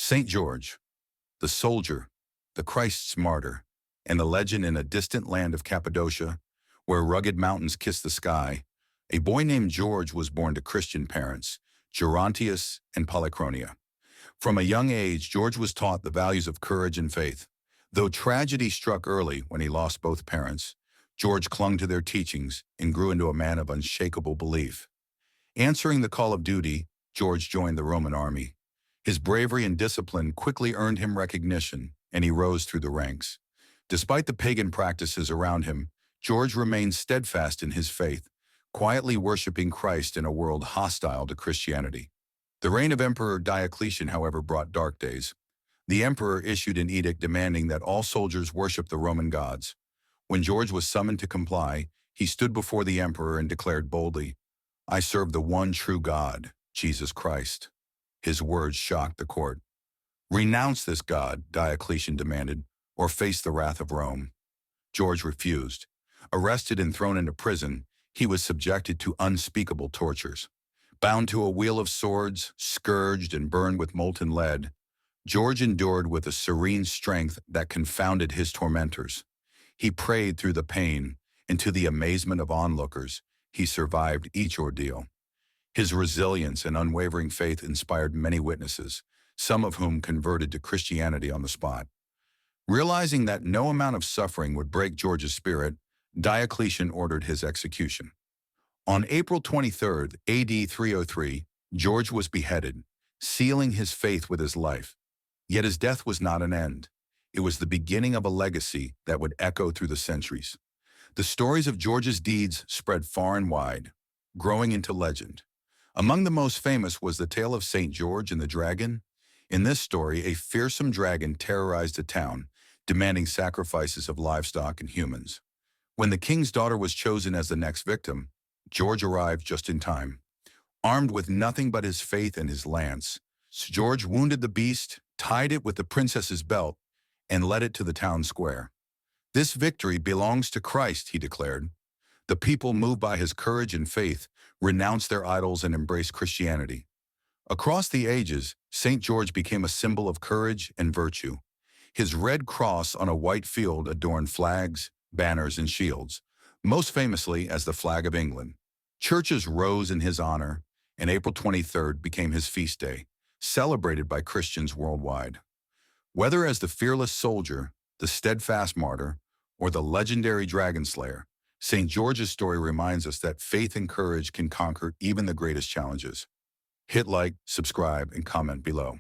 St. George, the soldier, the Christ's martyr, and the legend in a distant land of Cappadocia, where rugged mountains kiss the sky, a boy named George was born to Christian parents, Gerontius and Polychronia. From a young age, George was taught the values of courage and faith. Though tragedy struck early when he lost both parents, George clung to their teachings and grew into a man of unshakable belief. Answering the call of duty, George joined the Roman army. His bravery and discipline quickly earned him recognition, and he rose through the ranks. Despite the pagan practices around him, George remained steadfast in his faith, quietly worshiping Christ in a world hostile to Christianity. The reign of Emperor Diocletian, however, brought dark days. The emperor issued an edict demanding that all soldiers worship the Roman gods. When George was summoned to comply, he stood before the emperor and declared boldly, "I serve the one true God, Jesus Christ." His words shocked the court. "Renounce this God," Diocletian demanded, "or face the wrath of Rome." George refused. Arrested and thrown into prison, he was subjected to unspeakable tortures. Bound to a wheel of swords, scourged and burned with molten lead, George endured with a serene strength that confounded his tormentors. He prayed through the pain, and to the amazement of onlookers, he survived each ordeal. His resilience and unwavering faith inspired many witnesses, some of whom converted to Christianity on the spot. Realizing that no amount of suffering would break George's spirit, Diocletian ordered his execution. On April 23, AD 303, George was beheaded, sealing his faith with his life. Yet his death was not an end. It was the beginning of a legacy that would echo through the centuries. The stories of George's deeds spread far and wide, growing into legend. Among the most famous was the tale of St. George and the dragon. In this story, a fearsome dragon terrorized a town, demanding sacrifices of livestock and humans. When the king's daughter was chosen as the next victim, George arrived just in time. Armed with nothing but his faith and his lance, George wounded the beast, tied it with the princess's belt, and led it to the town square. "This victory belongs to Christ," he declared. The people, moved by his courage and faith, renounced their idols and embraced Christianity. Across the ages, St. George became a symbol of courage and virtue. His red cross on a white field adorned flags, banners, and shields, most famously as the flag of England. Churches rose in his honor, and April 23rd became his feast day, celebrated by Christians worldwide. Whether as the fearless soldier, the steadfast martyr, or the legendary dragon slayer, St. George's story reminds us that faith and courage can conquer even the greatest challenges. Hit like, subscribe, and comment below.